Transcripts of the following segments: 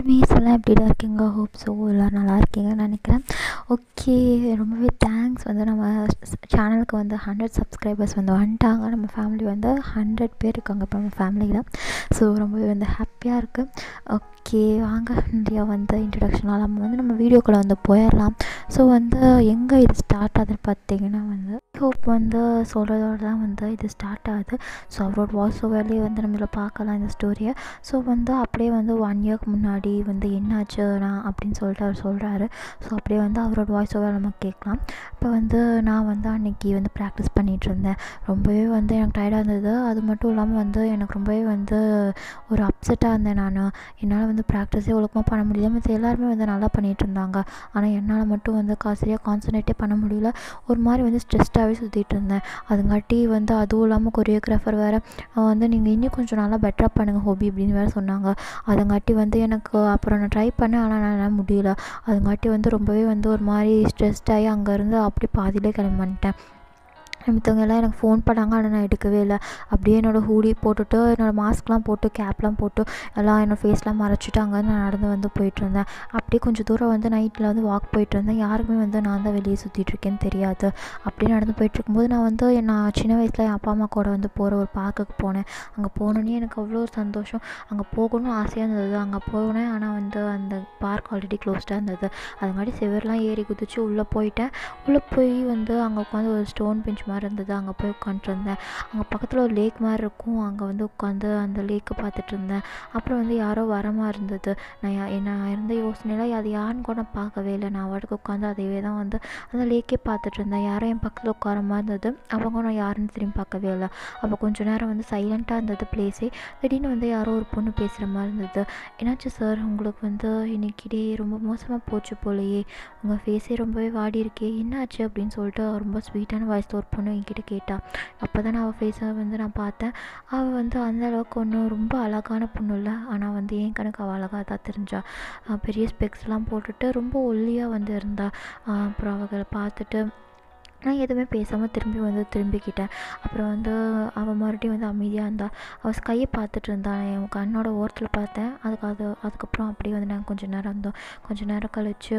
Maize எல்லாம் எப்படிடா இருக்கீங்க? ஹோப் ஸோ எல்லோரும் நல்லா இருக்கீங்கன்னு நினைக்கிறேன். ஓகே, ரொம்பவே தேங்க்ஸ். நம்ம சேனலுக்கு 100 சப்ஸ்கிரைபர்ஸ் வந்துட்டாங்க. நம்ம ஃபேமிலி 100 பேர் இருக்காங்க இப்போ நம்ம ஃபேமிலியில். ஸோ ரொம்பவே ஹாப்பியாக இருக்குது. ஓகே, வாங்க இந்தியா இன்ட்ரடக்ஷனால் நம்ம வீடியோக்குள்ளே போயிடலாம். ஸோ எங்கே இது ஸ்டார்ட் ஆகுதுன்னு பார்த்தீங்கன்னா ஹோப் சொல்கிறதோடு தான் இது ஸ்டார்ட் ஆகுது. ஸோ அவரோட வாய்ஸ் ஓவர்லேயே நம்மள பார்க்கலாம் இந்த ஸ்டோரியை. ஸோ அப்படியே 1 இயர்க்கு முன்னாடி என்னாச்சு நான் அப்படின்னு சொல்லிட்டு அவர் சொல்கிறாரு. ஸோ அப்படியே அவரோட வாய்ஸ் ஓவர் நம்ம கேட்கலாம். இப்போ நான் அன்றைக்கி ப்ராக்டிஸ் பண்ணிகிட்ருந்தேன். ரொம்பவே எனக்கு டயர்டாக இருந்தது. அது மட்டும் இல்லாமல் எனக்கு ரொம்பவே ஒரு அப்செட்டாக இருந்தேன். நான் என்னால் ப்ராக்டிஸே ஒழுக்கமாக பண்ண முடியல. மற்ற எல்லாருமே நல்லா பண்ணிகிட்டு இருந்தாங்க. ஆனால் என்னால் மட்டும் சரியாக கான்சன்ட்ரேட்டே பண்ண முடியல. ஒரு மாதிரி ஸ்ட்ரெஸ்டாகவே சுற்றிட்டு இருந்தேன். அதுங்காட்டி அதுவும் இல்லாமல் கொரியோகிராஃபர் வேறு நீங்கள் இன்னும் கொஞ்சம் நல்லா பெட்டராக பண்ணுங்கள் ஹோபி அப்படின்னு வேறு சொன்னாங்க. அதுங்காட்டி எனக்கு அப்புறம் நான் ட்ரை பண்ணேன். ஆனால் என்னால் முடியல. அதுங்காட்டி ரொம்பவே ஒரு மாதிரி ஸ்ட்ரெஸ்டாகி அங்கேருந்து அப்படி பாதியிலே கிளம்பி வந்துட்டேன். மித்தவங்க எல்லாம் எனக்கு ஃபோன் பண்ணாங்க. ஆனால் நான் எடுக்கவே இல்லை. அப்படியே என்னோடய ஹூடி போட்டுட்டு என்னோடய மாஸ்க்லாம் போட்டு கேப்லாம் போட்டு எல்லாம் என்னோடய ஃபேஸ்லாம் மறைச்சிட்டு அங்கேருந்து நான் நடந்து போயிட்டுருந்தேன். அப்படியே கொஞ்சம் தூரம் நைட்டில் வாக் போயிட்டுருந்தேன். யாருக்குமே நான் தான் வெளியே சுற்றிட்டுருக்கேன்னு தெரியாது. அப்படியே நடந்து போயிட்டுருக்கும்போது நான் சின்ன வயசில் என் அப்பா அம்மா கூட போகிற ஒரு பார்க்குக்கு போனேன். அங்கே போனோன்னே எனக்கு அவ்வளோ ஒரு சந்தோஷம். அங்கே போகணும்னு ஆசையாக இருந்தது. அங்கே போனேன். ஆனால் அந்த பார்க் ஆல்ரெடி க்ளோஸ்டாக இருந்தது. அதுங்காட்டி செவர்லாம் ஏறி குதிச்சு உள்ளே போயிட்டேன். உள்ளே போய் அங்கே உட்காந்து ஒரு ஸ்டோன் பெஞ்ச் மாதிரி இருந்தது. அங்கே போய் உட்காந்துருந்தேன். அங்கே பக்கத்தில் ஒரு லேக் மாதிரி இருக்கும். அங்கே உட்காந்து அந்த லேக்கை பார்த்துட்டு இருந்தேன். அப்புறம் யாரோ வர மாதிரி இருந்தது. நான் இருந்த யோசனையில் அது யாருன்னு கூட நான் பார்க்கவே இல்லை. நான் வாட்டுக்கு உட்காந்து அதையே தான் அந்த லேக்கே பார்த்துட்டு இருந்தேன். யாரோ என் பக்கத்தில் உட்கார மாதிரி இருந்தது. அவங்க நான் யாருன்னு திரும்பி பார்க்கவே இல்லை. அப்போ கொஞ்சம் நேரம் சைலண்ட்டாக இருந்தது பிளேஸே. திடீர்னு யாரோ ஒரு பொண்ணு பேசுகிற மாதிரி இருந்தது. என்னாச்சு சார், உங்களுக்கு இன்னைக்கு டே ரொம்ப மோசமாக போச்சு போலையே, உங்கள் ஃபேஸே ரொம்பவே வாடி இருக்கே, என்னாச்சு அப்படின்னு சொல்லிட்டு ரொம்ப ஸ்வீட்டான வாய்ஸில் ஒரு பொண்ணு என்கிட்ட கேட்டா. அப்போ தான் அவள் ஃபேஸை நான் பார்த்தேன். அவள் அந்த அளவுக்கு ஒன்றும் ரொம்ப அழகான பொண்ணு இல்லை. ஆனால் என் கணக்கு அவள் அழகாக தான் தெரிஞ்சா. பெரிய ஸ்பெக்ஸ்லாம் போட்டுட்டு ரொம்ப ஒல்லியாக இருந்தா. அப்புறம் அவங்களை பார்த்துட்டு நான் எதுவுமே பேசாமல் திரும்பிக்கிட்டேன். அப்புறம் அவள் மறுபடியும் அமைதியாக இருந்தாள். அவள் கையை பார்த்துட்டு இருந்தாள். நான் என் கண்ணோட ஓரத்தில் பார்த்தேன். அதுக்கப்புறம் அப்படியே நாங்கள் கொஞ்சம் நேரம் இருந்தோம். கொஞ்சம் நேரம் கழிச்சு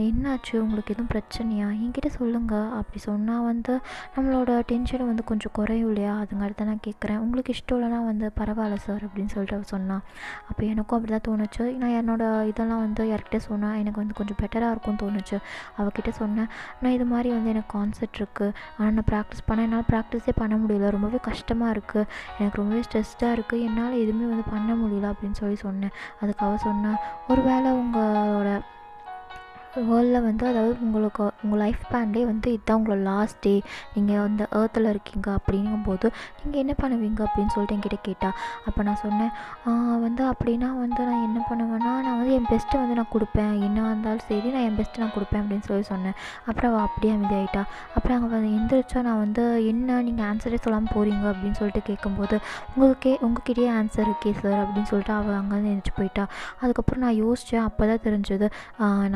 என்னாச்சு, உங்களுக்கு எதுவும் பிரச்சனையா, என்கிட்ட சொல்லுங்கள் அப்படி சொன்னால் நம்மளோட டென்ஷனை கொஞ்சம் குறையும் இல்லையா. அதுங்காட்டி தான் நான் கேட்குறேன். உங்களுக்கு இஷ்டம் இல்லைனா பரவாயில்ல சார் அப்படின்னு சொல்லிட்டு அவள் சொன்னான். அப்போ எனக்கும் அப்படி தான் தோணுச்சு. நான் என்னோடய இதெல்லாம் யார்கிட்ட சொன்னேன் எனக்கு கொஞ்சம் பெட்டராக இருக்கும்னு தோணுச்சு. அவகிட்ட சொன்னேன், நான் இது மாதிரி எனக்கு கான்செப்ட் இருக்குது. ஆனால் நான் ப்ராக்டிஸ் பண்ணேன். என்னால் ப்ராக்டிஸே பண்ண முடியல. ரொம்பவே கஷ்டமாக இருக்குது. எனக்கு ரொம்பவே ஸ்ட்ரெஸ்டாக இருக்குது. என்னால் எதுவுமே பண்ண முடியல அப்படின்னு சொன்னேன். அதுக்கு அவள் சொன்னேன், ஒரு வேளை உங்களோட வேர்ல்டில் அதாவது உங்கள் லைஃப் ஸ்பேன்லேயே இதுதான் உங்களோட லாஸ்ட் டே, நீங்கள் ஏர்த்தில் இருக்கீங்க அப்படிங்கும்போது நீங்கள் என்ன பண்ணுவீங்க அப்படின்னு சொல்லிட்டு என்கிட்ட கேட்டால். அப்போ நான் சொன்னேன், அப்படின்னா நான் என்ன பண்ணுவேன்னா, நான் என் பெஸ்ட்டை நான் கொடுப்பேன். என்ன இருந்தாலும் சரி, நான் என் பெஸ்ட்டை நான் கொடுப்பேன் அப்படின்னு சொன்னேன். அப்புறம் அவள் அப்படியே அமைதியாகிட்டா. அப்புறம் அவங்க எந்திரிச்சா நான் என்ன நீங்கள் ஆன்சரே சொல்லாமல் போகிறீங்க அப்படின்னு சொல்லிட்டு கேட்கும்போது, உங்ககிட்டயே ஆன்சர் இருக்கே சார் அப்படின்னு சொல்லிட்டு அவள் அங்கேருந்து எழுந்திரிச்சு போயிட்டா. அதுக்கப்புறம் நான் யோசித்தேன். அப்போ தான் தெரிஞ்சது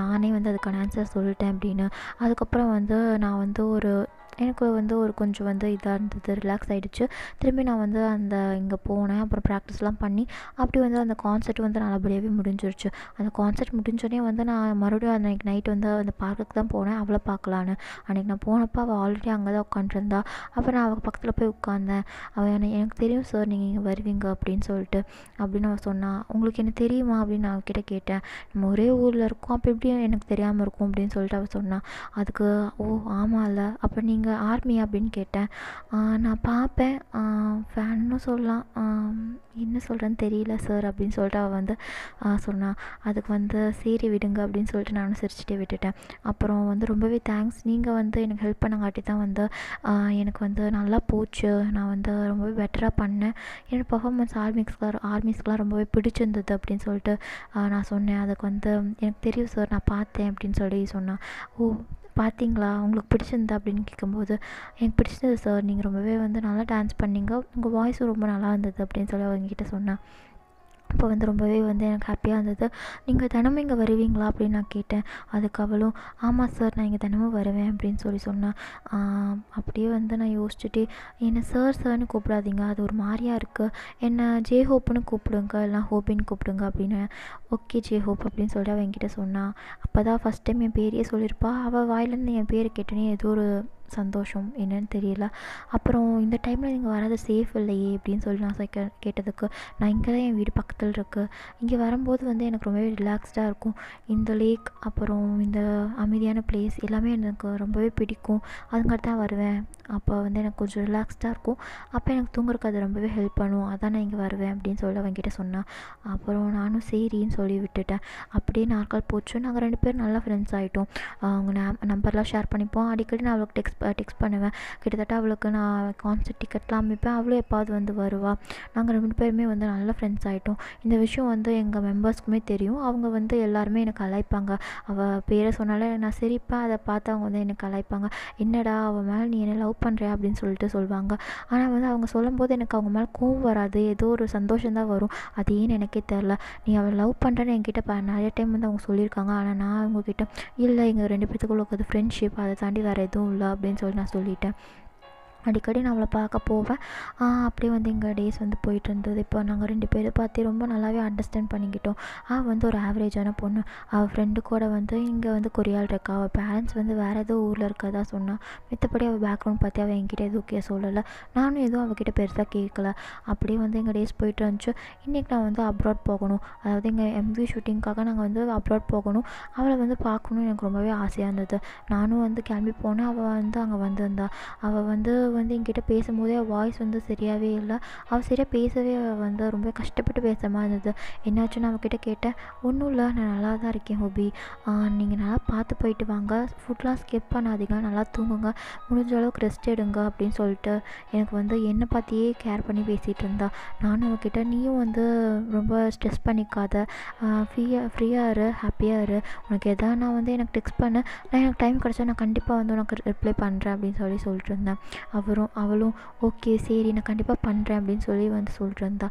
நானே அதுக்கான ஆன்சர் சொல்லிட்டேன் அப்படின்னு. அதுக்கப்புறம் நான் ஒரு எனக்கு ஒரு கொஞ்சம் இதாக இருந்தது, ரிலாக்ஸ் ஆகிடுச்சு. திரும்பி நான் இங்கே போனேன். அப்புறம் ப்ராக்டிஸ்லாம் பண்ணி அப்படி அந்த கான்செர்ட் நல்லபடியாகவே முடிஞ்சிருச்சு. அந்த கான்செர்ட் முடிஞ்சோடனே நான் மறுபடியும் அன்றைக்கி நைட் அந்த பார்க்குக்கு தான் போனேன் அவளை பார்க்கலான்னு. அன்றைக்கி நான் போனப்போ அவள் ஆல்ரெடி அங்கே தான் உட்காந்துருந்தா. அப்புறம் நான் அவள் பக்கத்தில் போய் உட்காந்தேன். அவள் எனக்கு தெரியும் சார் நீங்கள் இங்கே வருவீங்க அப்படின்னு சொல்லிட்டு அப்படின்னு அவள் சொன்னாள். உங்களுக்கு என்ன தெரியுமா அப்படின்னு நான் அவகிட்ட கேட்டேன். நம்ம ஒரே ஊரில் இருக்கோம், அப்போ எப்படி எனக்கு தெரியாமல் இருக்கும் அப்படின்னு சொல்லிட்டு அவள் சொன்னாள். அதுக்கு ஓ ஆமாம்ல, அப்போ நீங்கள் ஆர்மியா அப்படின்னு கேட்டேன். நான் பார்ப்பேன், ஃபேன்னு சொல்லலாம், என்ன சொல்கிறேன்னு தெரியல சார் அப்படின்னு சொல்லிட்டு அவள் சொன்னான். அதுக்கு சரி விடுங்க அப்படின்னு சொல்லிட்டு நானும் சிரிச்சுட்டே விட்டுட்டேன். அப்புறம் ரொம்பவே தேங்க்ஸ், நீங்கள் எனக்கு ஹெல்ப் பண்ணங்காட்டி தான் எனக்கு நல்லா போச்சு. நான் ரொம்பவே பெட்டராக பண்ணேன். என்னோடய பர்ஃபார்மன்ஸ் ஆர்மிஸ்க்கெலாம் ரொம்பவே பிடிச்சிருந்தது அப்படின்னு சொல்லிட்டு நான் சொன்னேன். அதுக்கு எனக்கு தெரியும் சார், நான் பார்த்தேன் அப்படின்னு சொல்லி சொன்னான். ஓ பார்த்தீங்களா, உங்களுக்கு பிடிச்சிருந்தா அப்படின்னு கேட்கும்போது, எனக்கு பிடிச்சது சார், நீங்கள் ரொம்பவே நல்லா டான்ஸ் பண்ணீங்க, உங்கள் வாய்ஸும் ரொம்ப நல்லா இருந்தது அப்படின்னு சொல்லி அவங்ககிட்ட சொன்னேன். அப்போ ரொம்பவே எனக்கு ஹாப்பியாக இருந்தது. நீங்கள் தினமும் இங்கே வருவீங்களா அப்படின்னு நான் கேட்டேன். அதுக்கு அவளும் ஆமாம் சார், நான் இங்கே தினமும் வருவேன் அப்படின்னு சொன்னேன். அப்படியே நான் யோசிச்சுட்டே, என்னை சார்னு கூப்பிடாதீங்க, அது ஒரு மாதிரியாக இருக்குது, என்னை ஜே ஹோப்புன்னு கூப்பிடுங்க, இல்லைனா ஹோபின்னு கூப்பிடுங்க அப்படின்னு. ஓகே ஹோப் அப்படின்னு சொல்லிட்டு அவள் என்கிட்ட சொன்னாள். அப்போ தான் ஃபஸ்ட் டைம் என் பேரையே சொல்லியிருப்பா. அவள் வாயிலேருந்து என் பேரை கேட்டோன்னே ஏதோ ஒரு சந்தோஷம், என்னன்னு தெரியல. அப்புறம் இந்த டைமில் நீங்கள் வராது சேஃப் இல்லையே அப்படின்னு சொல்லி நான் கேட்டதுக்கு, நான் இங்கே தான், என் வீடு பக்கத்தில் இருக்குது, இங்கே வரும்போது வந்து எனக்கு ரொம்பவே ரிலாக்ஸ்டாக இருக்கும், இந்த லேக் அப்புறம் இந்த அமைதியான பிளேஸ் எல்லாமே எனக்கு ரொம்பவே பிடிக்கும், அதுங்காட்டி தான் வருவேன், அப்போ வந்து எனக்கு கொஞ்சம் ரிலாக்ஸ்டாக இருக்கும், அப்போ எனக்கு தூங்குறதுக்கு அது ரொம்பவே ஹெல்ப் பண்ணும், அதான் நான் இங்கே வருவேன் அப்படின்னு சொல்லி அவன்கிட்ட சொன்னான். அப்புறம் நானும் சரின்னு சொல்லி விட்டுட்டேன். அப்படியே நாட்கள் போச்சு. நாங்கள் 2 பேரும் நல்லா ஃப்ரெண்ட்ஸ் ஆகிட்டோம். அவங்க நம்பர்லாம் ஷேர் பண்ணிப்போம். அடிக்கடி நான் அவளுக்கு டெக்ஸ்ட் பண்ணுவேன். கிட்டத்தட்ட அவளுக்கு நான் கான்சர்ட் டிக்கெட்லாம் அமைப்பேன். அவளும் எப்பாவது வந்து வருவாள். நாங்கள் 2 பேருமே வந்து நல்ல ஃப்ரெண்ட்ஸ் ஆகிட்டோம். இந்த விஷயம் வந்து எங்கள் மெம்பர்ஸ்க்குமே தெரியும். அவங்க வந்து எல்லாருமே எனக்கு கலாய்ப்பாங்க. அவள் பேரை சொன்னாலே நான் சிரிப்பேன். அதை பார்த்து அவங்க வந்து எனக்கு கலாய்ப்பாங்க. என்னடா அவள் மேலே நீ என்ன லவ் பண்ணுறியா அப்படின்னு சொல்லிட்டு சொல்லுவாங்க. ஆனால் வந்து அவங்க சொல்லும்போது எனக்கு அவங்க மேலே கோவம் வராது, ஏதோ ஒரு சந்தோஷம்தான் வரும். அது ஏன்னு எனக்கே தெரில. நீ அவளை லவ் பண்ணுறேன்னு என்கிட்ட நிறைய டைம் வந்து அவங்க சொல்லியிருக்காங்க. ஆனால் நான் அவங்கக்கிட்ட இல்லை, எங்கள் 2 பேத்துக்குள்ள இருக்கிறது ஃப்ரெண்ட்ஷிப், அதை தாண்டி வேறு எதுவும் இல்லை அப்படின்னு சொல்லி நான் சொல்லிட்டேன். அடிக்கடி நான் அவளை பார்க்க போவேன். அப்படியே வந்து எங்கள் டேஸ் வந்து போயிட்டு இருந்தது. இப்போ நாங்கள் 2 பேரும் பார்த்து ரொம்ப நல்லாவே அண்டர்ஸ்டாண்ட் பண்ணிக்கிட்டோம். அவள் வந்து ஒரு ஆவரேஜான பொண்ணு. அவள் ஃப்ரெண்டு கூட வந்து இங்கே வந்து கொரியாவில் இருக்கா. அவள் பேரண்ட்ஸ் வந்து வேறு ஏதோ ஊரில் இருக்கதா சொன்னாள். மித்தபடி அவள் பேக்ரவுண்ட் பார்த்து அவள் என்கிட்ட எதுவும் சொல்லலை. நானும் எதுவும் அவகிட்ட பெருசாக கேட்கல. அப்படியே வந்து எங்கள் டேஸ் போயிட்டு இருந்துச்சு. இன்றைக்கி நான் வந்து அப்ராட் போகணும், அதாவது எங்கள் எம்வி ஷூட்டிங்காக நாங்கள் வந்து அப்ராட் போகணும். அவளை வந்து பார்க்கணுன்னு எனக்கு ரொம்பவே ஆசையாக இருந்தது. நானும் வந்து கிளம்பி போனேன். அவள் வந்து அங்கே வந்திருந்தா. அவள் வந்து என்கிட்ட பேசும்போதே அவள் வாய்ஸ் வந்து சரியாகவே இல்லை. அவள் சரியாக பேசவே வந்து ரொம்ப கஷ்டப்பட்டு பேசுகிற மாதிரி இருந்தது. என்னாச்சுன்னு அவகிட்ட கேட்டேன். ஒன்றும் இல்லை, நான் நல்லா தான் இருக்கேன் ஹோபி, நீங்கள் நல்லா பார்த்து போயிட்டு வாங்க, ஃபுட்லாம் ஸ்கிப் பண்ணாதீங்க, நல்லா தூங்குங்க, முடிஞ்ச அளவுக்கு ரெஸ்ட் எடுங்க அப்படின்னு சொல்லிட்டு எனக்கு வந்து என்னை பார்த்தியே கேர் பண்ணி பேசிகிட்டு இருந்தா. நானும் அவகிட்ட நீயும் வந்து ரொம்ப ஸ்ட்ரெஸ் பண்ணிக்காத, ஃப்ரீயாக இரு, ஹாப்பியாக இரு, உனக்கு எதாவது நான் வந்து எனக்கு டெக்ஸ்ட் பண்ணு, நான் எனக்கு டைம் கிடச்சா நான் கண்டிப்பாக வந்து உனக்கு ரிப்ளை பண்ணுறேன் அப்படின்னு சொல்லிட்டு இருந்தேன். அவளும் ஓகே சரி நான் கண்டிப்பாக பண்ணுறேன் அப்படின்னு சொல்லி வந்து சொல்லிட்டு இருந்தா.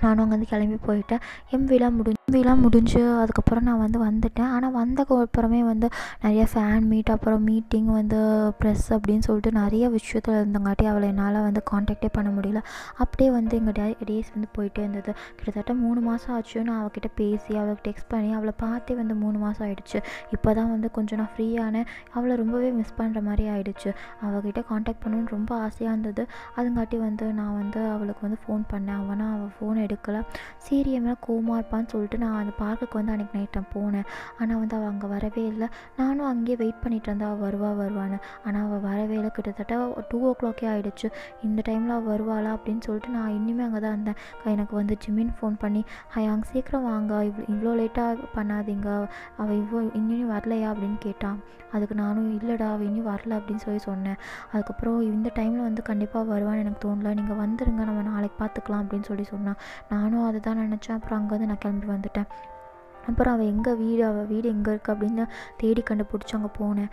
நானும் அங்கேருந்து கிளம்பி போயிட்டேன். எம்விலாம் முடிஞ்சு அதுக்கப்புறம் நான் வந்து வந்துட்டேன். ஆனால் வந்ததுக்கப்புறமே வந்து நிறைய ஃபேன் மீட், அப்புறம் மீட்டிங் வந்து ப்ரெஸ் அப்படின்னு சொல்லிட்டு நிறைய விஷயத்தில் இருந்தங்காட்டி அவளை என்னால் வந்து காண்டாக்டே பண்ண முடியல. அப்படியே வந்து எங்கள் டேஸ் வந்து போயிட்டே இருந்தது. கிட்டத்தட்ட 3 மாதம் ஆச்சு நான் அவகிட்ட பேசி, அவளுக்கு டெக்ஸ்ட் பண்ணி, அவளை பார்த்தே வந்து 3 மாதம் ஆகிடுச்சு. இப்போ தான் வந்து கொஞ்சம் நான் ஃப்ரீயானேன். அவளை ரொம்பவே மிஸ் பண்ணுற மாதிரி ஆகிடுச்சு. அவகிட்ட காண்டாக்ட் பண்ணணுன்னு ரொம்ப ஆசையாக இருந்தது. அதுங்காட்டி வந்து நான் வந்து அவளுக்கு வந்து ஃபோன் பண்ணேன். அவள் ஃபோன் எடுக்கலை. சரி என் மேலே கோவமாக இருப்பான்னு சொல்லிட்டு நான் அந்த பார்க்குக்கு வந்து அன்றைக்கி நைட் நான் போனேன். ஆனால் வந்து அவள் அங்கே வரவே இல்லை. நானும் அங்கேயே வெயிட் பண்ணிகிட்டு இருந்தேன் அவள் வருவான்னு. ஆனால் அவள் வரவே இல்லை. கிட்டத்தட்ட 2 o'clock ஆகிடுச்சு. இந்த டைமில் அவள் வருவாளா அப்படின்னு சொல்லிட்டு நான் இன்னுமே அங்கே தான் இருந்தேன். எனக்கு வந்து ஜிம்மின் ஃபோன் பண்ணி, அங்கே சீக்கிரம் வாங்க, இவ்வளோ லேட்டாக பண்ணாதீங்க, அவள் இன்னும் வரலையா அப்படின்னு கேட்டான். அதுக்கு நானும் இல்லைடா அவள் இன்னும் வரல அப்படின்னு சொல்லி சொன்னேன். அதுக்கப்புறம் இந்த டைமில் வந்து கண்டிப்பாக வருவான்னு எனக்கு தோணல, நீங்கள் வந்துடுங்க, நம்ம நாளைக்கு பார்த்துக்கலாம் அப்படின்னு சொல்லி சொன்னான். நானும் அதை தான் நினச்சேன். அப்புறம் அங்கேருந்து நான் கிளம்பி வந்துட்டேன். அப்புறம் அவள் அவள் வீடு எங்கே இருக்குது அப்படின்னு தேடி கண்டுபிடிச்சி அங்கே போனேன்.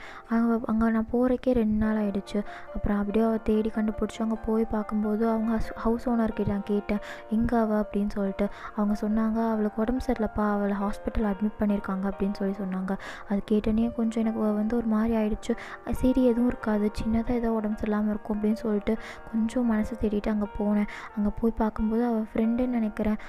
அங்கே நான் போகிறக்கே 2 நாள் ஆகிடுச்சு. அப்புறம் அப்படியே அவள் தேடி கண்டுபிடிச்சி அங்கே போய் பார்க்கும்போது அவங்க ஹவுஸ் ஓனர்கிட்ட நான் கேட்டேன் எங்கே அவள் அப்படின்னு சொல்லிட்டு. அவங்க சொன்னாங்க அவளுக்கு உடம்பு சரியில்லைப்பா, அவளை ஹாஸ்பிட்டல் அட்மிட் பண்ணியிருக்காங்க அப்படின்னு சொல்லி சொன்னாங்க. அது கேட்டோன்னே கொஞ்சம் எனக்கு வந்து ஒரு மாதிரி ஆகிடுச்சு. சரி எதுவும் இருக்காது, சின்னதாக ஏதோ உடம்பு சரியில்லாமல் இருக்கும் அப்படின்னு சொல்லிட்டு கொஞ்சம் மனசு தேடிட்டு அங்கே போனேன். அங்கே போய் பார்க்கும்போது அவள் ஃப்ரெண்டுன்னு நினைக்கிறேன்,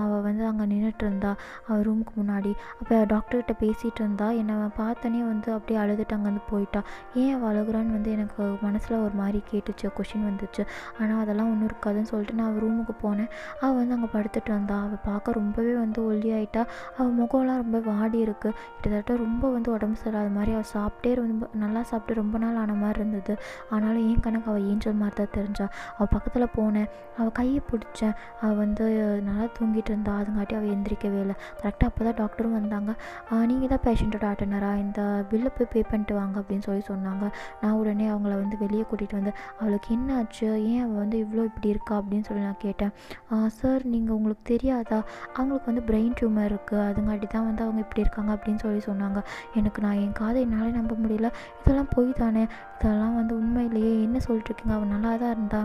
அவள் வந்து அங்கே நின்றுட்டு இருந்தா அவள் ரூமுக்கு முன்னாடி. அப்போ டாக்டர்கிட்ட பேசிகிட்டு இருந்தா. என்னை பார்த்தோன்னே வந்து அப்படியே அழுதுட்டு அங்கேருந்து போயிட்டா. ஏன் அவள் அழுகுறான்னு வந்து எனக்கு மனசில் ஒரு மாதிரி கேட்டுச்சு, கொஷின் வந்துச்சு. ஆனால் அதெல்லாம் ஒன்றும் இருக்காதுன்னு சொல்லிட்டு நான் அவள் ரூமுக்கு போனேன். அவள் வந்து அங்கே படுத்துட்டு இருந்தா. அவள் பார்க்க ரொம்பவே வந்து ஒல்லியாயிட்டா. அவள் முகம்லாம் ரொம்ப வாடி இருக்குது. கிட்டத்தட்ட ரொம்ப வந்து உடம்பு சரியில்லாத மாதிரி. அவள் சாப்பிட்டே ரொம்ப நல்லா சாப்பிட்டு ரொம்ப நாள் ஆன மாதிரி இருந்தது. ஆனாலும் என் கணக்கு அவள் ஏஞ்சல் மாதிரி தான் தெரிஞ்சா. அவள் பக்கத்தில் போனேன், அவள் கையை பிடிச்சேன். அவள் வந்து நல்லா தூங்கிட்டு இருந்தா. அதுங்காட்டி அவள் எந்திரிக்கவே இல்லை. கரெக்டாக அப்போ தான் டாக்டரும் வந்தாங்க. நீங்கள் தான் பேஷண்ட்டோட அட்டெண்டரா, இந்த பில்லை போய் பே பண்ணிட்டு வாங்க அப்படின்னு சொல்லி சொன்னாங்க. நான் உடனே அவங்கள வந்து வெளியே கூட்டிகிட்டு வந்து அவளுக்கு என்ன ஆச்சு, ஏன் அவள் வந்து இவ்வளோ இப்படி இருக்கா அப்படின்னு சொல்லி நான் கேட்டேன். சார் நீங்கள் உங்களுக்கு தெரியாதா, அவங்களுக்கு வந்து பிரெயின் டியூமர் இருக்குது, அதுங்காட்டி தான் வந்து அவங்க இப்படி இருக்காங்க அப்படின்னு சொல்லி சொன்னாங்க. நான் என் காதை என்னாலே நம்ப முடியல. இதெல்லாம் பொய் தானே, இதெல்லாம் வந்து உண்மையிலேயே என்ன சொல்லிட்டுருக்கீங்க, அவள் நல்லா தான் இருந்தா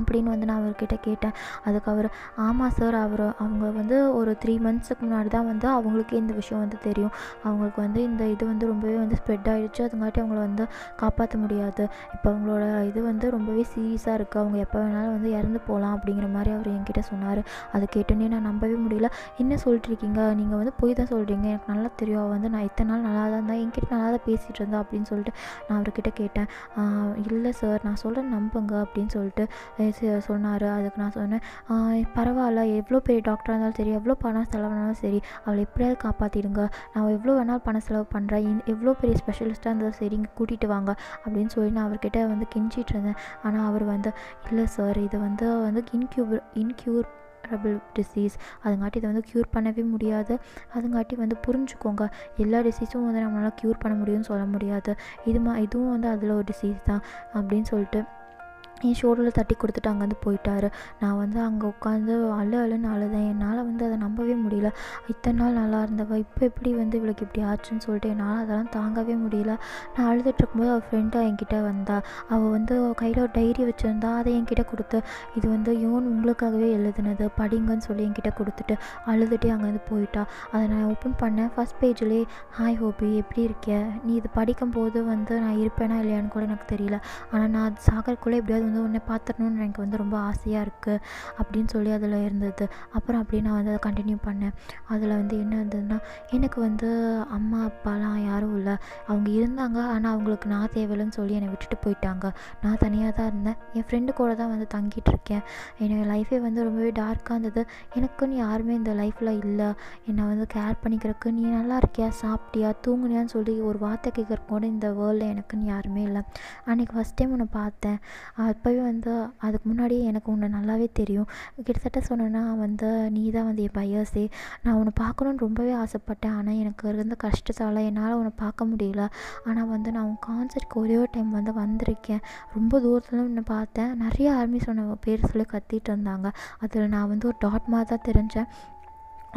அப்படின்னு வந்து நான் அவர்கிட்ட கேட்டேன். அதுக்கு அவர், ஆமாம் சார், அவங்க வந்து ஒரு 3 மந்த்ஸுக்கு முன்னாடி தான் வந்து அவங்களுக்கே இந்த விஷயம் வந்து தெரியும். அவங்களுக்கு வந்து இந்த இது வந்து ரொம்பவே வந்து ஸ்ப்ரெட் ஆகிடுச்சு. அதுங்காட்டி அவங்கள வந்து காப்பாற்ற முடியாது. இப்போ அவங்களோட இது வந்து ரொம்பவே சீரியஸாக இருக்குது. அவங்க எப்போ வேணாலும் வந்து இறந்து போகலாம் அப்படிங்கிற மாதிரி அவர் என்கிட்ட சொன்னார். அதை கேட்டோன்னே நான் நம்பவே முடியல. என்ன சொல்லிட்டுருக்கீங்க, நீங்கள் வந்து போய் தான் சொல்கிறீங்க, எனக்கு நல்லா தெரியும். அவள் வந்து நான் இத்தனை நாள் நல்லா தான் இருந்தேன், என்கிட்ட நல்லா தான் பேசிகிட்டு இருந்தா அப்படின்னு சொல்லிட்டு நான் அவர்கிட்ட கேட்டேன். இல்லை சார், நான் சொல்கிறேன் நம்புங்க அப்படின்னு சொல்லிட்டு சொன்னார். அதுக்கு நான் சொன்னேன், பரவாயில்ல, எவ்வளோ பெரிய டாக்டராக இருந்தாலும் சரி, எவ்வளோ பணம் செலவானாலும் சரி, அவளை எப்படியாவது காப்பாற்றிடுங்க. நான் எவ்வளோ வேணாலும் பணம் செலவு பண்ணுறேன், எவ்வளோ பெரிய ஸ்பெஷலிஸ்ட்டாக இருந்தாலும் சரி, இங்கே கூட்டிகிட்டு வாங்க அப்படின்னு சொல்லி நான் அவர்கிட்ட வந்து கெஞ்சிட்டு இருந்தேன். ஆனால் அவர் வந்து, இல்லை சார், இது வந்து இன்க்யூரபிள் டிசீஸ், அதுங்காட்டி இதை வந்து க்யூர் பண்ணவே முடியாது. அதுங்காட்டி வந்து புரிஞ்சுக்கோங்க, எல்லா டிசீஸும் வந்து நம்மளால் க்யூர் பண்ண முடியும்னு சொல்ல முடியாது. இதுவும் வந்து அதில் ஒரு டிசீஸ் தான் அப்படின்னு சொல்லிட்டு என் ஷோல்டரில் தட்டி கொடுத்துட்டு அங்கேருந்து போயிட்டார். நான் வந்து அங்கே உட்காந்து அழுன்னு அழுதேன். என்னால் வந்து அதை நம்பவே முடியல. இத்தனை நாள் நல்லா இருந்தவ இப்போ எப்படி வந்து இவளுக்கு இப்படி ஆச்சுன்னு சொல்லிட்டு என்னால் அதெல்லாம் தாங்கவே முடியல. நான் அழுதுட்டு இருக்கும்போது அவள் ஃப்ரெண்டாக என்கிட்ட வந்தா. அவள் வந்து கையில் ஒரு டைரி வச்சுருந்தா. அதை என்கிட்ட கொடுத்து, இது வந்து யோன் உங்களுக்காகவே எழுதுனது, படிங்கன்னு சொல்லி என்கிட்ட கொடுத்துட்டு அழுதுகிட்டே அங்கேருந்து போயிட்டா. அதை நான் ஓப்பன் பண்ணேன். ஃபஸ்ட் பேஜ்லேயே, ஹாய் ஹோபி, எப்படி இருக்க, நீ இது படிக்கும்போது வந்து நான் இருப்பேனா இல்லையான்னு கூட எனக்கு தெரியல, ஆனால் நான் அது சாகறக்குள்ளே எப்படியாவது வந்து உன்னை பார்த்துடணுன்னு எனக்கு வந்து ரொம்ப ஆசையாக இருக்குது அப்படின்னு சொல்லி அதில் இருந்தது. அப்புறம் அப்படியே நான் வந்து அதை கண்டினியூ பண்ணேன். அதில் வந்து என்ன இருந்ததுன்னா, எனக்கு வந்து அம்மா அப்பாலாம் யாரும் இல்லை, அவங்க இருந்தாங்க, ஆனால் அவங்களுக்கு நான் தேவையில்லைன்னு சொல்லி என்னை விட்டுட்டு போயிட்டாங்க. நான் தனியாக தான் இருந்தேன். என் ஃப்ரெண்டு கூட தான் வந்து தங்கிட்டு இருக்கேன். என்னோட லைஃபே வந்து ரொம்பவே டார்க்காக இருந்தது. எனக்குன்னு யாருமே இந்த லைஃப்பில் இல்லை, என்னை வந்து கேர் பண்ணிக்கிறதுக்கு. நீ நல்லா இருக்கியா, சாப்பிட்டியா, தூங்குனியான்னு சொல்லி ஒரு வார்த்தை கேட்குறக்கு கூட இந்த வேர்ல்டில் எனக்குன்னு யாருமே இல்லை. அன்றைக்கி ஃபஸ்ட் டைம் உன்னை பார்த்தேன். அப்போவே வந்து அதுக்கு முன்னாடியே எனக்கு உன்னை நல்லாவே தெரியும். கிட்டத்தட்ட சொன்னேன்னா வந்து நீ தான் வந்து என் பையர்ஸே. நான் உன்னை பார்க்கணுன்னு ரொம்பவே ஆசைப்பட்டேன். ஆனால் எனக்கு இருந்த கஷ்டத்தால் என்னால் உன்னை பார்க்க முடியல. ஆனால் வந்து நான் உன் கான்சர்ட்க்கு ஒரே ஒரு டைம் வந்து வந்திருக்கேன். ரொம்ப தூரத்தில் உன்னை பார்த்தேன். நிறைய ஆர்மி சொன்ன பேர் சொல்லி கத்திட்டு இருந்தாங்க. அதில் நான் வந்து ஒரு டாட் மாதிரி தான் தெரிஞ்சேன்.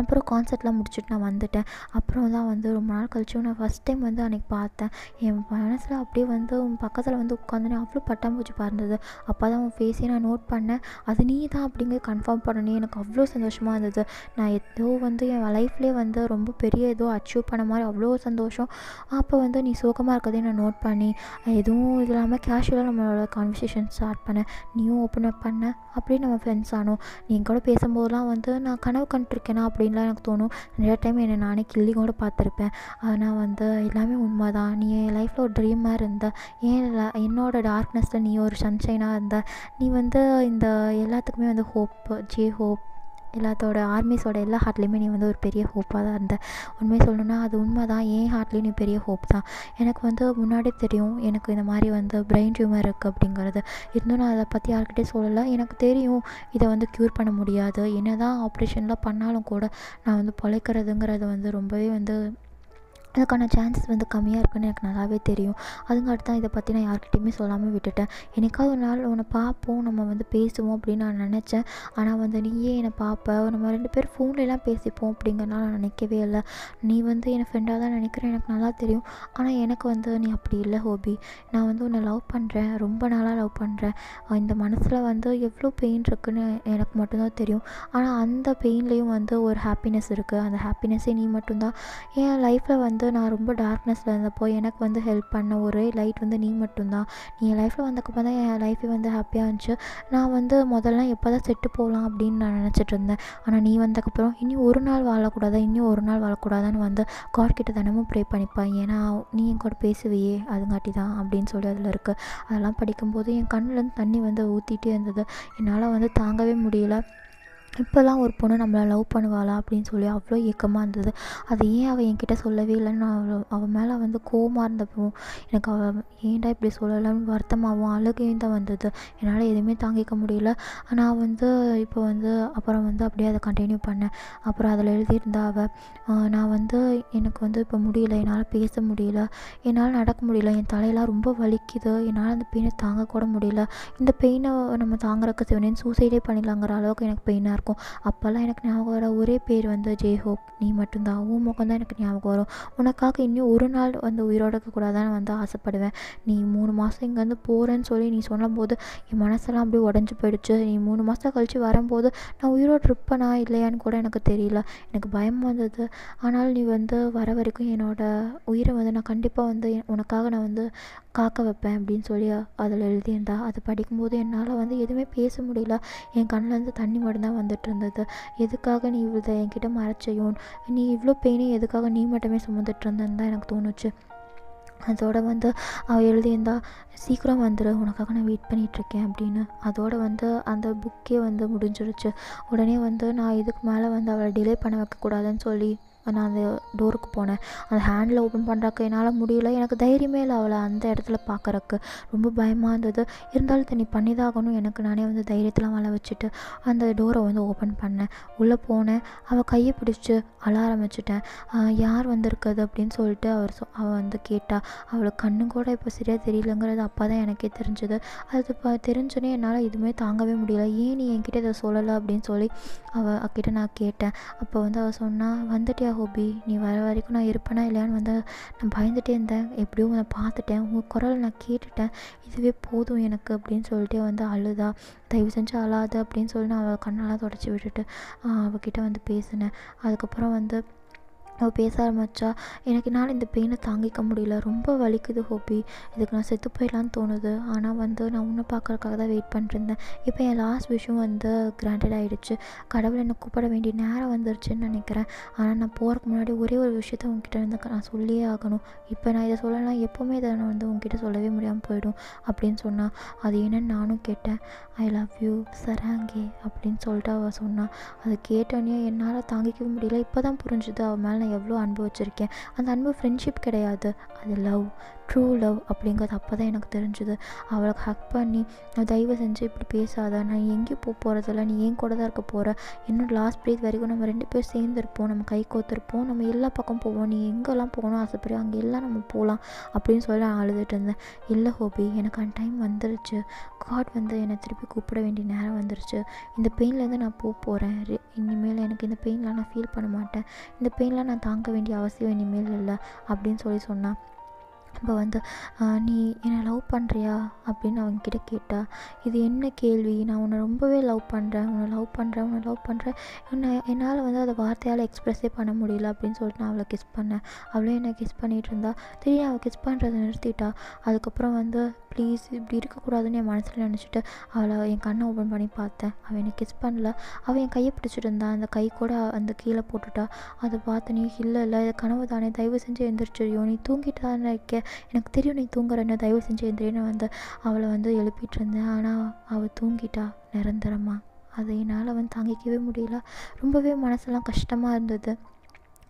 அப்புறம் கான்சர்ட்லாம் முடிச்சுட்டு நான் வந்துட்டேன். அப்புறம் தான் வந்து ரொம்ப நாள் கழிச்சு நான் ஃபஸ்ட் டைம் வந்து அன்றைக்கி பார்த்தேன். என் மனசில் அப்படியே வந்து உன் பக்கத்தில் வந்து உட்காந்துனே அவ்வளோ பட்டாம்பூச்சி பறந்தது. அப்போ தான் உன் ஃபேஸே நான் நோட் பண்ணேன். அது நீ தான் அப்படிங்கிறது கன்ஃபார்ம் பண்ணனே எனக்கு அவ்வளோ சந்தோஷமாக இருந்தது. நான் ஏதோ வந்து என் லைஃப்லேயே வந்து ரொம்ப பெரிய ஏதோ அச்சீவ் பண்ண மாதிரி அவ்வளோ சந்தோஷம். அப்போ வந்து நீ சோகமாக இருக்கதே நான் நோட் பண்ணி எதுவும் இது இல்லாமல் கேஷுவலாக நம்மளோட கான்வர்சேஷன் ஸ்டார்ட் பண்ணேன். நீயும் ஓப்பன் அப் பண்ண. அப்படியே நம்ம ஃப்ரெண்ட்ஸ் ஆனோம். நீ கூட பேசும்போதெல்லாம் வந்து நான் கனவு கண்டிருக்கேனா அப்படின்லாம் எனக்கு தோணும். நிறைய டைம் என்னை நானே கிள்ளி கூட பார்த்துருப்பேன். ஆனால் வந்து எல்லாமே உண்மை தான். நீ என் லைஃப்பில் ஒரு ட்ரீமாக இருந்த, என்னோடய டார்க்னஸில் நீ ஒரு சன்ஷைனாக இருந்த. நீ வந்து இந்த எல்லாத்துக்குமே வந்து ஹோப் எல்லாத்தோட ஆர்மிஸோட எல்லா ஹார்ட்லேயுமே நீ வந்து ஒரு பெரிய ஹோப்பாக தான் இருந்த. உண்மையை சொல்லணுன்னா அது உண்மை தான். என் ஹார்ட்லேயும் நீ பெரிய ஹோப் தான். எனக்கு வந்து முன்னாடியே தெரியும் எனக்கு இந்த மாதிரி வந்து பிரெயின் டியூமர் இருக்குது அப்படிங்கிறது. இருந்தும் நான் அதை பற்றி யார்கிட்டையும் சொல்லலை. எனக்கு தெரியும் இதை வந்து க்யூர் பண்ண முடியாது. என்ன தான் ஆப்ரேஷன்லாம் பண்ணாலும் கூட நான் வந்து பிழைக்கிறதுங்கிறது வந்து ரொம்பவே வந்து அதுக்கான சான்சஸ் வந்து கம்மியாக இருக்குன்னு எனக்கு நல்லாவே தெரியும். அதுங்காட்டி தான் இதை பற்றி நான் யார்கிட்டையுமே சொல்லாமல் விட்டுட்டேன். என்னைக்காவது ஒரு நாள் உன்னை பார்ப்போம், நம்ம வந்து பேசுவோம் அப்படின்னு நான் நினச்சேன். ஆனால் வந்து நீயே என்னை பார்ப்ப, நம்ம 2 பேரும் ஃபோன்லலாம் பேசிப்போம் அப்படிங்கிறனால நான் நினைக்கவே இல்லை. நீ வந்து என்னை ஃப்ரெண்டாக தான் நினைக்கிறேன், எனக்கு நல்லா தெரியும். ஆனால் எனக்கு வந்து நீ அப்படி இல்லை ஹோபி. நான் வந்து உன்னை லவ் பண்ணுறேன், ரொம்ப நாளாக லவ் பண்ணுறேன். இந்த மனசில் வந்து எவ்வளோ பெயின் இருக்குதுன்னு எனக்கு மட்டும்தான் தெரியும். ஆனால் அந்த பெயின்லேயும் வந்து ஒரு ஹாப்பினஸ் இருக்குது. அந்த ஹாப்பினஸ்ஸே நீ மட்டும்தான். என் லைஃப்பில் வந்து நான் ரொம்ப டார்க்னஸில் இருந்தப்போ எனக்கு வந்து ஹெல்ப் பண்ண ஒரே லைட் வந்து நீ மட்டும்தான். நீ என் லைஃப்பில் வந்தக்கப்புறம் தான் என் லைஃபே வந்து ஹாப்பியாக இருந்துச்சு. நான் வந்து முதல்ல எப்போ தான் செட்டு போகலாம் அப்படின்னு நான் நினச்சிட்டு இருந்தேன். ஆனால் நீ வந்தக்கப்புறம் இன்னும் ஒரு நாள் வாழக்கூடாதான்னு வந்து காட்கிட்ட தினமும் ப்ரே பண்ணிப்பேன். ஏன்னா நீ என் கூட பேசுவியே, அதுங்காட்டி தான் அப்படின்னு சொல்லி அதில் இருக்குது. அதெல்லாம் படிக்கும்போது என் கண்ணிலேருந்து தண்ணி வந்து ஊற்றிட்டே இருந்தது. என்னால் வந்து தாங்கவே முடியல. இப்போல்லாம் ஒரு பொண்ணு நம்மளை லவ் பண்ணுவாளா அப்படின்னு சொல்லி அவ்வளோ ஏக்கமாக இருந்தது. அது ஏன் அவள் என்கிட்ட சொல்லவே இல்லைன்னு அவள் மேலே வந்து கோவமாக இருந்தப்போ எனக்கு அவள் ஏன்டா இப்படி சொல்லலைன்னு வருத்தமாகவும் அழுகையும் தான் வந்தது. என்னால் எதுவுமே தாங்கிக்க முடியல. நான் வந்து இப்போ வந்து அப்புறம் வந்து அப்படியே அதை கண்டினியூ பண்ணேன். அப்புறம் அதில் எழுதியிருந்தா நான் வந்து எனக்கு வந்து இப்போ முடியல, என்னால் பேச முடியல, என்னால் நடக்க முடியல, என் தலையெல்லாம் ரொம்ப வலிக்குது, என்னால் அந்த பெயினை தாங்கக்கூட முடியல. இந்த பெயினை நம்ம தாங்குறதுக்கு சிவனேன்னு சூசைடே பண்ணிடலாங்கிற அளவுக்கு எனக்கு பெயினாக இருக்கும். அப்போல்லாம் எனக்கு ஞாபகம் வர ஒரே பேர் வந்து ஜெய்ஹோப், நீ மட்டும்தான். உன் முகம் தான் எனக்கு ஞாபகம் வரும். உனக்காக இன்னும் ஒரு நாள் வந்து உயிரோட இருக்கக்கூடாதான்னு வந்து ஆசைப்படுவேன். நீ 3 மாதம் இங்கேருந்து போகிறேன்னு சொல்லி நீ சொல்லும்போது என் மனசெல்லாம் அப்படியே உடஞ்சி போயிடுச்சு. நீ 3 மாதம் கழித்து வரும்போது நான் உயிரோடு இருப்பேனா இல்லையான்னு கூட எனக்கு தெரியல. எனக்கு பயமாக இருந்தது. ஆனாலும் நீ வந்து வர வரைக்கும் என்னோடய உயிரை வந்து நான் கண்டிப்பாக வந்து உனக்காக நான் வந்து காக்க வைப்பேன் அப்படின்னு சொல்லி அதில் எழுதியிருந்தா. அதை படிக்கும்போது என்னால் வந்து எதுவுமே பேச முடியல. என் கண்ணிலேருந்து தண்ணி மட்டும்தான் வந்துட்டு இருந்தது. எதுக்காக நீ இதை என்கிட்ட மறைச்சையும், நீ இவ்வளோ பெயினையும் எதுக்காக நீ மட்டுமே சுமந்துட்டு இருந்தேன்னு தான் எனக்கு தோணுச்சு. அதோடு வந்து அவள் எழுதியிருந்தா, சீக்கிரம் வந்துடு, உனக்காக நான் வெயிட் பண்ணிகிட்ருக்கேன் அப்படின்னு. அதோடு வந்து அந்த புக்கே வந்து முடிஞ்சிருச்சு. உடனே வந்து நான் இதுக்கு மேலே வந்து அவளை டிலே பண்ண வைக்கக்கூடாதுன்னு சொல்லி நான் அந்த டோருக்கு போனேன். அந்த ஹேண்டில் ஓப்பன் பண்ணுறக்கு என்னால் முடியல. எனக்கு தைரியமே இல்லை அவளை அந்த இடத்துல பார்க்குறக்கு. ரொம்ப பயமாக இருந்தது. இருந்தாலும் நீ பண்ணி தான் ஆகணும். எனக்கு நானே வந்து தைரியத்தெலாம் வள வச்சுட்டு அந்த டோரை வந்து ஓப்பன் பண்ணேன். உள்ளே போனேன். அவள் கையை பிடிச்சி அழ ஆரம்பிச்சிட்டேன். யார் வந்திருக்குது அப்படின்னு சொல்லிட்டு அவள் வந்து கேட்டா. அவளுக்கு கண்ணு கூட இப்போ சரியாக தெரியலங்கிறது அப்போ தான் எனக்கே தெரிஞ்சுது. அது தெரிஞ்சோன்னே என்னால் எதுவுமே தாங்கவே முடியல. ஏன் நீ என்கிட்ட இதை சொல்லலை அப்படின்னு சொல்லி அவகிட்ட நான் கேட்டேன். அப்போ வந்து அவள் சொன்னா, வந்துட்டியா ஹோபி, நீ வர வரைக்கும் நான் இருப்பேனா இல்லையான்னு வந்து நான் பயந்துகிட்டே இருந்தேன். எப்படியோ உன்னை பார்த்துட்டேன், உங்கள் குரலை நான் கேட்டுட்டேன், இதுவே போதும் எனக்கு அப்படின்னு சொல்லிட்டு வந்து அழுதா. தயவு செஞ்சு அழாத அப்படின்னு சொல்லி நான் அவள் கண்ணெல்லாம் தொடச்சி விட்டுட்டு அவகிட்ட வந்து பேசினேன். அதுக்கப்புறம் வந்து அவள் பேச ஆரம்பித்தா. எனக்கு என்னால் இந்த பெயினை தாங்கிக்க முடியல, ரொம்ப வலிக்குது ஹோபி, இதுக்கு நான் செத்து போயிடலான்னு தோணுது. ஆனால் வந்து நான் உன்னை பார்க்குறதுக்காக தான் வெயிட் பண்ணிருந்தேன். இப்போ என் லாஸ்ட் விஷயம் வந்து கிராண்டட் ஆகிடுச்சு. கடவுள் என்னை கூப்பிட வேண்டிய நேரம் வந்துருச்சுன்னு நினைக்கிறேன். ஆனால் நான் போகிறதுக்கு முன்னாடி ஒரே ஒரு விஷயத்த உங்ககிட்ட வந்து நான் சொல்லியே ஆகணும். இப்போ நான் இதை சொல்லலாம், எப்போவுமே இதை நான் வந்து உங்ககிட்ட சொல்லவே முடியாமல் போயிடும் அப்படின்னு சொன்னான். அது என்னன்னு நானும் கேட்டேன். ஐ லவ் யூ சராங்கே அப்படின்னு சொல்லிட்டு அவள் சொன்னான். அது கேட்டோன்னே என்னால் தாங்கிக்கவே முடியல. இப்போ தான் புரிஞ்சுது அவள் மேலே நான் எவ்வளோ அன்பு வச்சுருக்கேன். அந்த அன்பு ஃப்ரெண்ட்ஷிப் கிடையாது, அது லவ், ட்ரூ லவ் அப்படிங்கிறது அப்போ தான் எனக்கு தெரிஞ்சுது. அவளுக்கு ஹக் பண்ணி, தயவு செஞ்சு இப்படி பேசாத, நான் எங்கேயும் போகிறதில்ல, நீ ஏன் கூட தான் இருக்க போகிற, என்னோட லாஸ்ட் பிரீத் வரைக்கும் நம்ம 2 பேரும் சேர்ந்துருப்போம், நம்ம கை கோத்துருப்போம், நம்ம எல்லா பக்கம் போவோம், நீ எங்கெல்லாம் போகணும் ஆசைப்படுறியோ அங்கே எல்லாம் நம்ம போகலாம் அப்படின்னு சொல்லி நான் அழுதுட்டு இருந்தேன். இல்லை ஹோபி, எனக்கு அந்த டைம் வந்துருச்சு. காட் வந்து என்னை திருப்பி கூப்பிட வேண்டிய நேரம் வந்துருச்சு. இந்த பெயின்லேருந்து நான் போகிறேன். இனிமேல் எனக்கு இந்த பெயின்லாம் நான் ஃபீல் பண்ண மாட்டேன். இந்த பெயின்லாம் நான் தாங்க வேண்டிய அவசியம் இனிமேல் இல்லை அப்படின்னு சொல்லி சொன்னான். அப்போ வந்து நீ என்னை லவ் பண்ணுறியா அப்படின்னு அவங்கக்கிட்ட கேட்டா. இது என்ன கேள்வி, நான் உன்னை ரொம்பவே லவ் பண்ணுறேன், உன்னை லவ் பண்ணுறேன் என்னால் வந்து அதை வார்த்தையால் எக்ஸ்ப்ரெஸ்ஸே பண்ண முடியல அப்படின்னு சொல்லிட்டு நான் அவளை கிஸ் பண்ணேன். அவளே என்னை கிஸ் பண்ணிகிட்டு இருந்தா. திடீர்னு அவள் கிஸ் பண்ணுறதை நிறுத்திட்டா. அதுக்கப்புறம் வந்து ப்ளீஸ் இப்படி இருக்கக்கூடாதுன்னு என் மனசில் நினச்சிட்டு அவளை என் கண்ணை ஓப்பன் பண்ணி பார்த்தேன். அவள் என்னை கிஸ் பண்ணல. அவள் என் கையை பிடிச்சிட்டு இருந்தா. அந்த கை கூட அந்த கீழே போட்டுட்டா. அதை பார்த்து, நீ இல்லை இது கனவு தானே, தயவு செஞ்சு எந்திரிச்சிடியோ, நீ தூங்கிட்டு தானே இருக்க, எனக்கு தெரியும் நீ தூங்குறன்னு, தயவு செஞ்சு எந்திரின்னு வந்து அவளை வந்து எழுப்பிட்டு இருந்தேன். ஆனால் அவள் தூங்கிட்டா நிரந்தரமாக. அதை என்னால் வந்து தாங்கிக்கவே முடியல. ரொம்பவே மனசெல்லாம் கஷ்டமாக இருந்தது.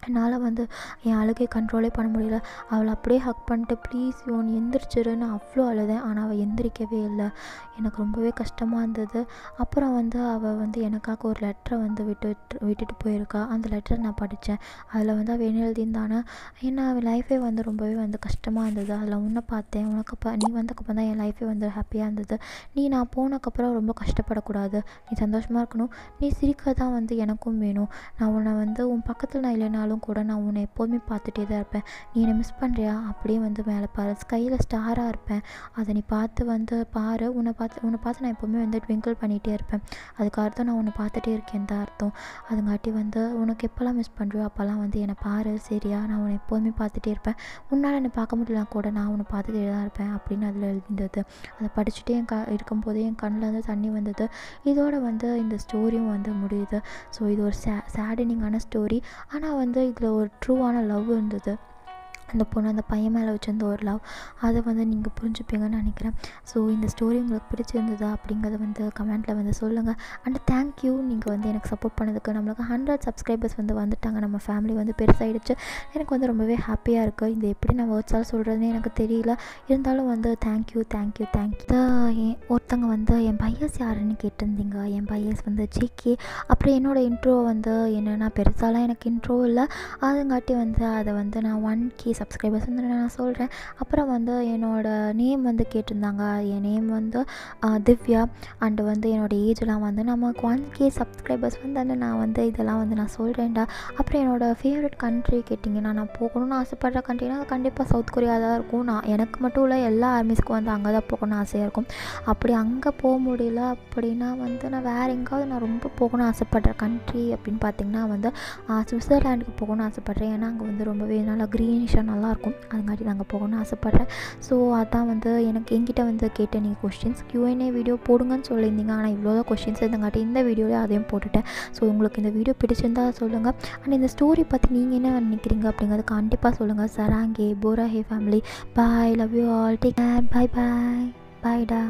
என்னால் வந்து என் அழுகை கண்ட்ரோலே பண்ண முடியல. அவளை அப்படியே ஹக் பண்ணிட்டு, ப்ளீஸ் நீ எந்திரிச்சிருன்னு அவ்வளோ அழுதேன். ஆனால் அவள் எந்திரிக்கவே இல்லை. எனக்கு ரொம்பவே கஷ்டமாக இருந்தது. அப்புறம் வந்து அவள் வந்து எனக்காக ஒரு லெட்டரை வந்து விட்டுட்டு போயிருக்கா. அந்த லெட்டரை நான் படித்தேன். அதில் வந்து அவள் என்ன எழுதியிருந்தானா, ஏன்னா அவள் லைஃபே வந்து ரொம்பவே வந்து கஷ்டமாக இருந்தது. அதில் உன்னை பார்த்தேன், நீ வந்தக்கப்புறம் தான் என் லைஃபே வந்து ஹாப்பியாக இருந்தது. நீ நான் போனக்கப்புறம் ரொம்ப கஷ்டப்படக்கூடாது, நீ சந்தோஷமாக இருக்கணும், நீ சிரிக்க தான் வந்து எனக்கும் வேணும். நான் உன்னை வந்து உன் பக்கத்தில் நான் இல்லைனாலும் கூட நான் உன்னை எப்போதுமே பார்த்துட்டே தான் இருப்பேன். நீ என்னை மிஸ் பண்ணுறியா, அப்படியே வந்து மேலே பாரு, ஸ்கையில் ஸ்டாராக இருப்பேன், அதை நீ பார்த்து வந்து பாரு. உன்னை பார்த்து நான் எப்போவுமே வந்து ட்விங்கிள் பண்ணிகிட்டே இருப்பேன். அதுக்கு அர்த்தம் நான் உன்னை பார்த்துட்டே இருக்கேன் தான் அர்த்தம். அதுங்காட்டி வந்து உனக்கு எப்போல்லாம் மிஸ் பண்ணுறியோ அப்போல்லாம் வந்து என்னை பாரு, சரியா, நான் உன்னை எப்போதுமே பார்த்துட்டே இருப்பேன். உன்னால் என்னை பார்க்க முடியல கூட நான் உன்னை பார்த்துட்டே தான் இருப்பேன் அப்படின்னு அதில் எழுதியிருந்தது. அதை படிச்சுட்டே இருக்கும்போதே என் கண்ணில் வந்து தண்ணி வந்தது. இதோட வந்து இந்த ஸ்டோரியும் வந்து முடியுது. ஸோ இது ஒரு சேடனிங்கான ஸ்டோரி. ஆனால் வந்து இதில் ஒரு ட்ரூவான லவ் இருந்தது. அந்த பொண்ணு அந்த பையன் மேலே வச்சிருந்த ஒரு லவ், அதை வந்து நீங்கள் புரிஞ்சுப்பீங்கன்னு நினைக்கிறேன். ஸோ இந்த ஸ்டோரி உங்களுக்கு பிடிச்சிருந்ததா அப்படிங்கிறத வந்து கமெண்ட்டில் வந்து சொல்லுங்கள். அண்ட் தேங்க்யூ, நீங்கள் வந்து எனக்கு சப்போர்ட் பண்ணதுக்கு. நம்மளுக்கு 100 சப்ஸ்கிரைபர்ஸ் வந்து வந்துட்டாங்க. நம்ம ஃபேமிலி வந்து பெருசாகிடுச்சு. எனக்கு வந்து ரொம்பவே ஹாப்பியாக இருக்குது. இது எப்படி நான் வேர்ட்ஸால் சொல்கிறதுனே எனக்கு தெரியல. இருந்தாலும் வந்து தேங்க்யூ. ஒருத்தங்க வந்து என் பையஸ் யாருன்னு கேட்டிருந்தீங்க. என் பையஸ் வந்து ஜேகே. அப்புறம் என்னோடய இன்ட்ரோ வந்து என்னென்னா, பெருசாலாம் எனக்கு இன்ட்ரோ இல்லை. அதுங்காட்டி வந்து அதை வந்து நான் 1K சப்ஸ்கிரைபர்ஸ் வந்து நான் சொல்கிறேன். அப்புறம் வந்து என்னோடய நேம் வந்து கேட்டிருந்தாங்க. என் நேம் வந்து திவ்யா. அண்டு வந்து என்னோடய ஏஜ்லாம் வந்து நமக்கு 1K சப்ஸ்கிரைபர்ஸ் வந்து நான் வந்து இதெல்லாம் வந்து நான் சொல்கிறேன்டா. அப்புறம் என்னோடய ஃபேவரட் கண்ட்ரி கேட்டிங்கன்னா, நான் போகணும்னு ஆசைப்படுற கண்ட்ரினா கண்டிப்பாக சவுத் கொரியா தான் இருக்கும். நான் எனக்கு மட்டும் இல்லை, எல்லா ஆர்மிஸ்க்கும் வந்து அங்கே தான் போகணும்னு ஆசையாக இருக்கும். அப்படி அங்கே போக முடியல அப்படின்னா வந்து நான் வேறு எங்காவது நான் ரொம்ப போகணும்னு ஆசைப்படுற கண்ட்ரி அப்படின்னு பார்த்திங்கன்னா வந்து சுவிட்சர்லாண்டுக்கு போகணும்னு ஆசைப்பட்றேன். ஏன்னா அங்கே வந்து ரொம்பவே நல்லா க்ரீனிஷாக நல்லாயிருக்கும். அதுங்காட்டி நாங்கள் போகணும்னு ஆசைப்பட்றேன். ஸோ அதான் வந்து என்கிட்ட வந்து கேட்ட நீங்கள் கொஸ்டின்ஸ் Q&A வீடியோ போடுங்கன்னு சொல்லியிருந்தீங்க. ஆனால் இவ்வளோ தான் கொஸ்டின்ஸ் இருந்தங்காட்டி இந்த வீடியோவில் அதையும் போட்டுட்டேன். ஸோ உங்களுக்கு இந்த வீடியோ பிடிச்சிருந்தா சொல்லுங்கள். அண்ட் இந்த ஸ்டோரி பற்றி நீங்கள் என்ன நினைக்கிறீங்க அப்படிங்கிறது கண்டிப்பாக சொல்லுங்கள். சராங்கே போராஹே family, bye, love you all, take care, bye bye, பாய்டா.